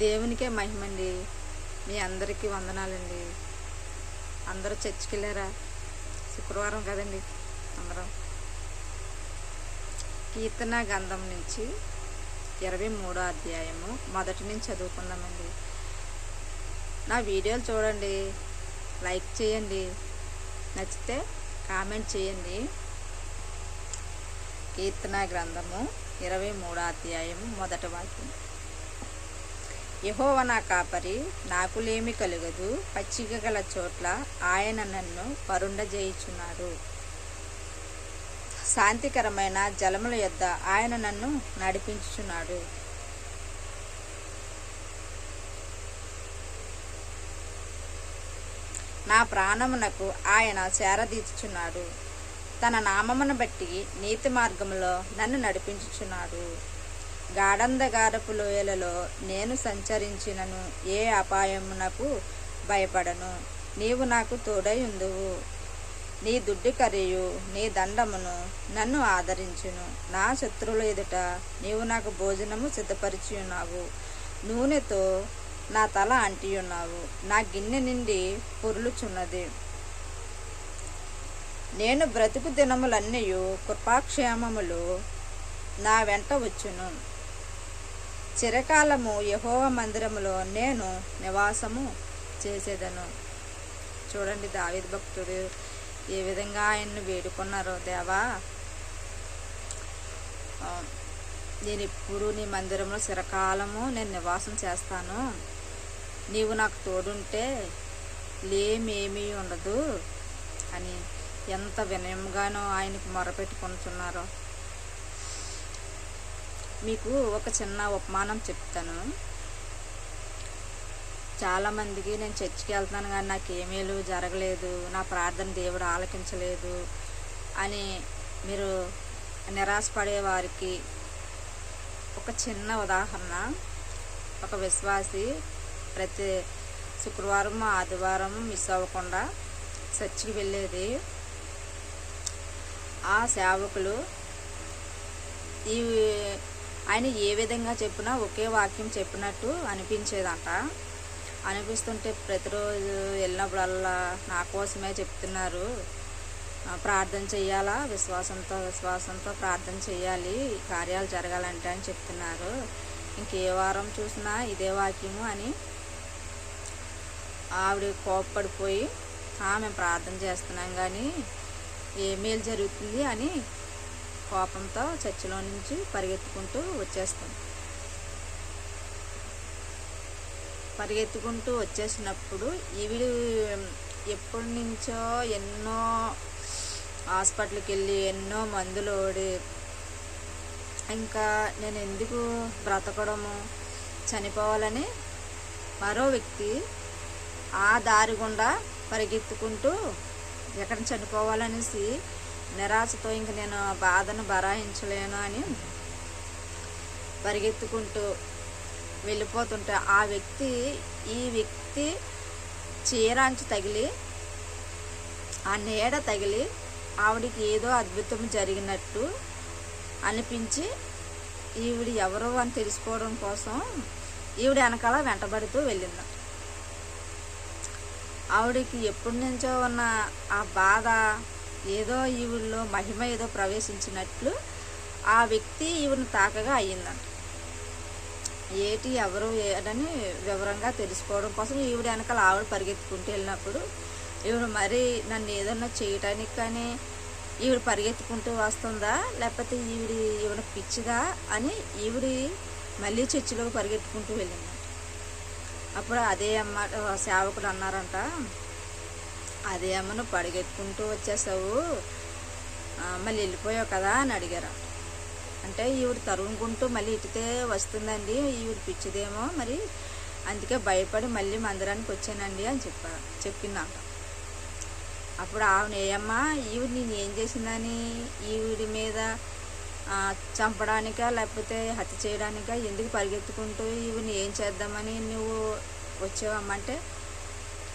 దేవునికే మహిమండి. మీ అందరికీ వందనాలండి. అందరూ చర్చికి వెళ్ళారా? శుక్రవారం కదండి. అందరం కీర్తన గ్రంథం నుంచి 23వ అధ్యాయము మొదటి నుంచి చదువుకుందామండి. నా వీడియోలు చూడండి, లైక్ చేయండి, నచ్చితే కామెంట్ చేయండి. కీర్తన గ్రంథము 23వ అధ్యాయము మొదటి వాక్యం. యెహోవా నా కాపరి, నాకులేమి కలుగదు. పచ్చిక గల చోట్ల ఆయన నన్ను పరుండజేయుచున్నాడు. శాంతికరమైన జలముల యొద్ద ఆయన నన్ను నడిపించుచున్నాడు. నా ప్రాణమునకు ఆయన చేరదీర్చుచున్నాడు. తన నామమును బట్టి నీతి మార్గములో నన్ను నడిపించుచున్నాడు. గాఢంధకారపు లోయలలో నేను సంచరించినను ఏ అపాయమునకు భయపడను. నీవు నాకు తోడై ఉందువు. నీ దుడ్డి కరియు నీ దండమును నన్ను ఆదరించును. నా శత్రువుల ఎదుట నీవు నాకు భోజనము సిద్ధపరిచి ఉన్నావు. నూనెతో నా తల అంటియున్నావు. నా గిన్నె నిండి పొర్లుచున్నది. నేను బ్రతుకు దినములన్నీ కృపాక్షేమములు నా వెంట వచ్చును. చిరకాలము యెహోవా మందిరములో నేను నివాసము చేసేదను. చూడండి, దావీదు భక్తుడు ఏ విధంగా ఆయన్ను వేడుకున్నారో. దేవా, నేను ఇప్పుడు నీ మందిరంలో చిరకాలము నేను నివాసం చేస్తాను. నీవు నాకు తోడుంటే లేమేమీ ఉండదు అని ఎంత వినయంగానో ఆయనకు మొరపెట్టుకుంటున్నారో. మీకు ఒక చిన్న ఉపమానం చెప్తాను. చాలామందికి నేను చర్చికి వెళ్తాను కానీ నాకు ఏమీలు జరగలేదు, నా ప్రార్థన దేవుడు ఆలకించలేదు అని మీరు నిరాశపడే వారికి ఒక చిన్న ఉదాహరణ. ఒక విశ్వాసి ప్రతి శుక్రవారం ఆదివారం మిస్ అవ్వకుండా చర్చికి వెళ్ళేది. ఆ సేవకులు ఆయన ఏ విధంగా చెప్పినా ఒకే వాక్యం చెప్పినట్టు అనిపించేదంట. అనిపిస్తుంటే ప్రతిరోజు వెళ్ళినప్పుడల్లా నా కోసమే చెప్తున్నారు, ప్రార్థన చెయ్యాలా, విశ్వాసంతో ప్రార్థన చెయ్యాలి, కార్యాలు జరగాలంటే అని చెప్తున్నారు. ఇంకే వారం చూసినా ఇదే వాక్యము అని ఆవిడ కోప్పడిపోయి, మేము ప్రార్థన చేస్తున్నాం కానీ ఏ మేలు జరుగుతుంది అని కోపంతో చర్చిలో నుంచి పరిగెత్తుకుంటూ వచ్చేస్తాం. పరిగెత్తుకుంటూ వచ్చేసినప్పుడు ఈవిడు ఎప్పటి నుంచో ఎన్నో హాస్పిటల్కి వెళ్ళి ఎన్నో మందులు ఓడి, ఇంకా నేను ఎందుకు బ్రతకడము, చనిపోవాలని మరో వ్యక్తి ఆ దారి గుండా పరిగెత్తుకుంటూ ఎక్కడ చనిపోవాలనేసి నిరాశతో ఇంక నేను బాధను భరాయించలేను అని పరిగెత్తుకుంటూ వెళ్ళిపోతుంటే ఈ వ్యక్తి చీరాంచి తగిలి, ఆ నీడ తగిలి ఆవిడికి ఏదో అద్భుతం జరిగినట్టు అనిపించి ఈవిడ ఎవరో అని తెలుసుకోవడం కోసం ఈవిడ వెనకాల వెంటబడుతూ వెళ్ళింది. ఆవిడికి ఎప్పటి నుంచో ఉన్న ఆ బాధ ఏదో ఈవిడలో మహిమ ఏదో ప్రవేశించినట్లు ఆ వ్యక్తి ఈవిడని తాకగా అయ్యిందంట. ఏటి ఎవరు ఏడని వివరంగా తెలుసుకోవడం కోసం ఈవిడ వెనకాల ఆవిడ పరిగెత్తుకుంటూ వెళ్ళినప్పుడు ఈవిడ మరి నన్ను ఏదన్నా చేయటానికి కానీ ఈవిడ పరిగెత్తుకుంటూ వస్తుందా, లేకపోతే ఈవిడ పిచ్చిదా అని ఈవిడ మళ్ళీ చర్చిలోకి పరిగెత్తుకుంటూ వెళ్ళిందంట. అప్పుడు అదే అమ్మ సేవకుడు అన్నారంట, అదే అమ్మ నువ్వు పరిగెత్తుకుంటూ వచ్చేసావు, మళ్ళీ వెళ్ళిపోయావు కదా అని అడిగారు. అంటే ఈవిడ తరుముకుంటూ మళ్ళీ ఇటుతే వస్తుందండి, ఈవిడ పిచ్చిదేమో మరి అందుకే భయపడి మళ్ళీ మందిరానికి వచ్చానండి అని చెప్పిందంట. అప్పుడు ఆవిడ ఏమ్మా ఈవిడ నేను ఏం చేసిందని ఈవిడి మీద చంపడానికా లేకపోతే హత్య చేయడానికా ఎందుకు పరిగెత్తుకుంటూ ఈవిని ఏం చేద్దామని నువ్వు వచ్చావమ్మంటే,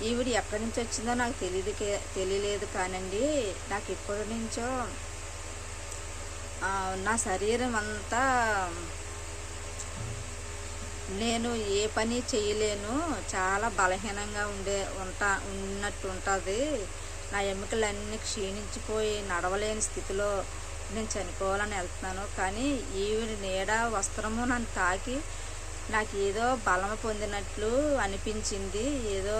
ఈవిడ ఎక్కడి నుంచి వచ్చిందో నాకు తెలియలేదు కానండి, నాకు ఎప్పటి నుంచో నా శరీరం అంతా నేను ఏ పని చేయలేను, చాలా బలహీనంగా ఉన్నట్టు ఉంటుంది, నా ఎముకలన్నీ క్షీణించిపోయి నడవలేని స్థితిలో నేను చనిపోవాలని వెళ్తున్నాను. కానీ ఈవిడ నీడ వస్త్రము నన్ను తాకి నాకు ఏదో బలము పొందినట్లు అనిపించింది, ఏదో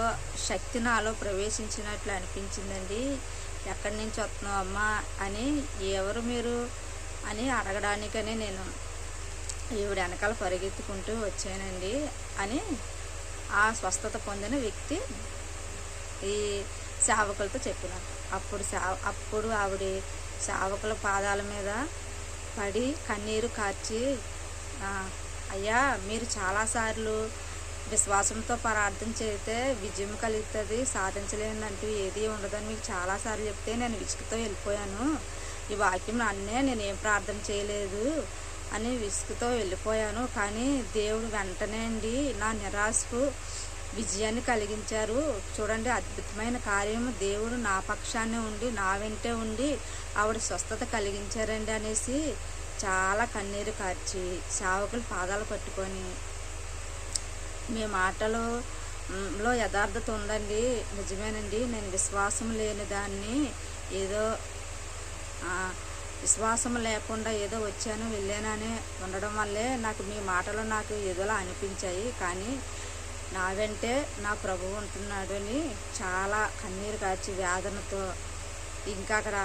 శక్తి నాలో ప్రవేశించినట్లు అనిపించిందండి. ఎక్కడి నుంచి వస్తున్నావు అమ్మా అని, ఎవరు మీరు అని అడగడానికని నేను ఈవిడ వెనకాల పరిగెత్తుకుంటూ వచ్చానండి అని ఆ స్వస్థత పొందిన వ్యక్తి ఈ సేవకులతో చెప్పినట్టు. అప్పుడు ఆవిడ సేవకుల పాదాల మీద పడి కన్నీరు కార్చి, అయ్యా మీరు చాలాసార్లు విశ్వాసంతో ప్రార్థన చేస్తే విజయం కలుగుతుంది, సాధించలేనంటూ ఏది ఉండదని మీకు చాలాసార్లు చెప్తే నేను విసుగుతో వెళ్ళిపోయాను, ఈ వాక్యం నన్నే నేనేం ప్రార్థన చేయలేదు అని విసుగుతో వెళ్ళిపోయాను. కానీ దేవుడు వెంటనే అండి నా నిరాశకు విజయాన్ని కలిగించారు. చూడండి, అద్భుతమైన కార్యము, దేవుడు నా పక్షాన్ని ఉండి నా వెంటే ఉండి ఆవిడ స్వస్థత కలిగించారండి అనేసి చాలా కన్నీరు కార్చి సేవకులు పాదాలు పట్టుకొని, మీ మాటలో యథార్థత ఉందండి, నిజమేనండి, నేను విశ్వాసం లేని దాన్ని ఏదో విశ్వాసం లేకుండా ఏదో వచ్చాను వెళ్ళానని ఉండడం వల్లే నాకు మీ మాటలు నాకు ఏదోలా అనిపించాయి, కానీ నా వెంటే నా ప్రభువు ఉంటున్నాడు అని చాలా కన్నీరు కార్చి వేదనతో, ఇంకా అక్కడ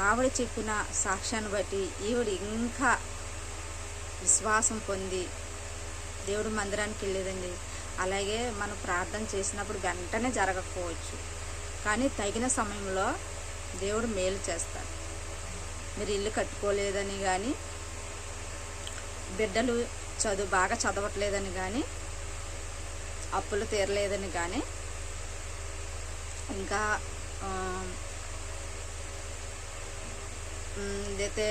ఆవిడ చెప్పిన సాక్ష్యాన్ని బట్టి ఈవిడ ఇంకా విశ్వాసం పొంది దేవుడి మందిరానికి వెళ్ళేదండి. అలాగే మనం ప్రార్థన చేసినప్పుడు వెంటనే జరగకపోవచ్చు, కానీ తగిన సమయంలో దేవుడు మేలు చేస్తాడు. మీరు ఇల్లు కట్టుకోలేదని కానీ, బిడ్డలు బాగా చదవట్లేదని కానీ, అప్పులు తీరలేదని కానీ, ఇంకా అయితే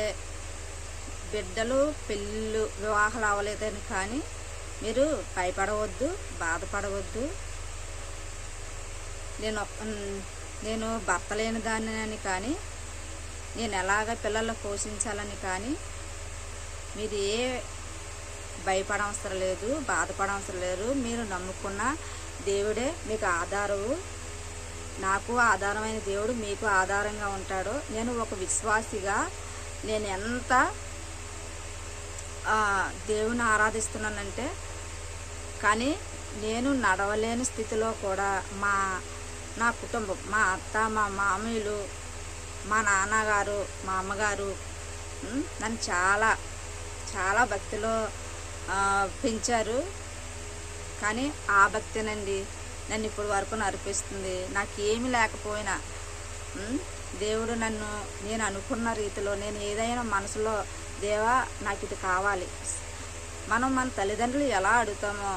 బిడ్డలు పెళ్ళిళ్ళు వివాహాలు అవ్వలేదని కానీ మీరు భయపడవద్దు, బాధపడవద్దు. నేను భర్త లేని దాన్ని అని కానీ, నేను ఎలాగ పిల్లలు పోషించాలని కానీ మీరు భయపడవసరం లేదు, బాధపడవసరం లేదు. మీరు నమ్ముకున్న దేవుడే మీకు ఆధారము, నాకు ఆధారమైన దేవుడు మీకు ఆధారంగా ఉంటాడు. నేను ఒక విశ్వాసిగా నేను ఎంత దేవుని ఆరాధిస్తున్నానంటే, కానీ నేను నడవలేని స్థితిలో కూడా నా కుటుంబం, మా అత్త, మా మామయ్యలు, మా నాన్నగారు, మా అమ్మగారు నన్ను చాలా చాలా భక్తిలో పెంచారు. కానీ ఆ భక్తినండి నన్ను ఇప్పటి వరకు నడిపిస్తుంది. నాకేమీ లేకపోయినా దేవుడు నేను అనుకున్న రీతిలో, నేను ఏదైనా మనసులో దేవా నాకు ఇది కావాలి, మన తల్లిదండ్రులు ఎలా అడుగుతామో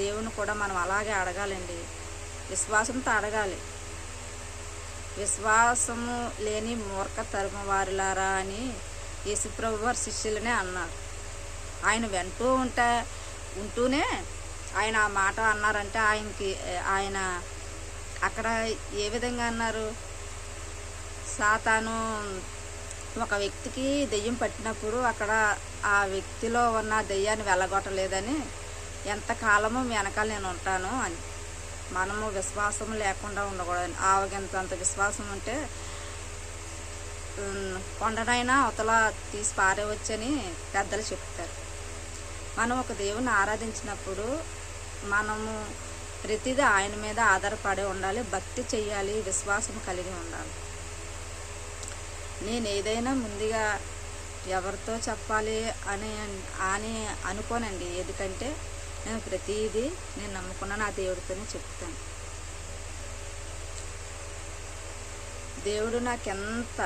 దేవుని కూడా మనం అలాగే అడగాలండి, విశ్వాసంతో అడగాలి. విశ్వాసము లేని మూర్ఖ తరుమ వారులారా అని యేసుప్రభు వారి శిష్యులనే అన్నారు. ఆయన ఉంటూనే ఆయన ఆ మాట అన్నారంటే ఆయన అక్కడ ఏ విధంగా అన్నారు, సాతాను ఒక వ్యక్తికి దెయ్యం పట్టినప్పుడు అక్కడ ఆ వ్యక్తిలో ఉన్న దెయ్యాన్ని వెళ్ళగొట్టలేదని, ఎంతకాలము వెనకాల నేను ఉంటాను అని. మనము విశ్వాసం లేకుండా ఉండకూడదు. ఆవగింతంత విశ్వాసం ఉంటే కొండనైనా అవతల తీసి పారేవచ్చని పెద్దలు చెప్తారు. మనం ఒక దేవుని ఆరాధించినప్పుడు మనము ప్రతిదీ ఆయన మీద ఆధారపడి ఉండాలి, భక్తి చెయ్యాలి, విశ్వాసం కలిగి ఉండాలి. నేను ఏదైనా ముందుగా ఎవరితో చెప్పాలి అని అనుకోనండి. ఎందుకంటే నేను ప్రతిదీ నేను నమ్ముకున్న నా దేవుడితోనే చెప్తాను. దేవుడు నాకెంత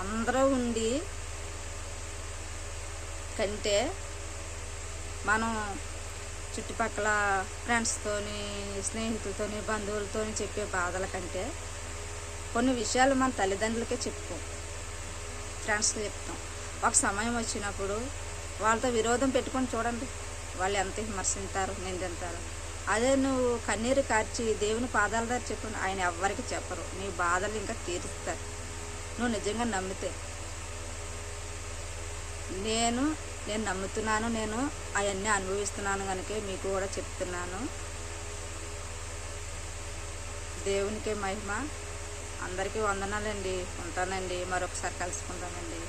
అందరూ ఉండి కంటే మనం చుట్టుపక్కల ఫ్రెండ్స్తోని, స్నేహితులతోని, బంధువులతోని చెప్పే బాధల కంటే కొన్ని విషయాలు మన తల్లిదండ్రులకే చెప్పుకోం, ఫ్రెండ్స్కి చెప్తాం. ఒక సమయం వచ్చినప్పుడు వాళ్ళతో విరోధం పెట్టుకొని చూడండి, వాళ్ళు ఎంత విమర్శింటారు, నిందింటారు. అదే నువ్వు కన్నీరు కార్చి దేవుని పాదాల దగ్గర చెప్పండి, ఆయన ఎవ్వరికి చెప్పరు, నీ బాధలు ఇంకా తీరుస్తారు నువ్వు నిజంగా నమ్మితే. నేను నేను నమ్ముతున్నాను, నేను అవన్నీ అనుభవిస్తున్నాను కనుక మీకు కూడా చెప్తున్నాను. దేవునికే మహిమ. అందరికీ వందనాలండి. ఉంటానండి, మరొకసారి కలుసుకుంటామండి.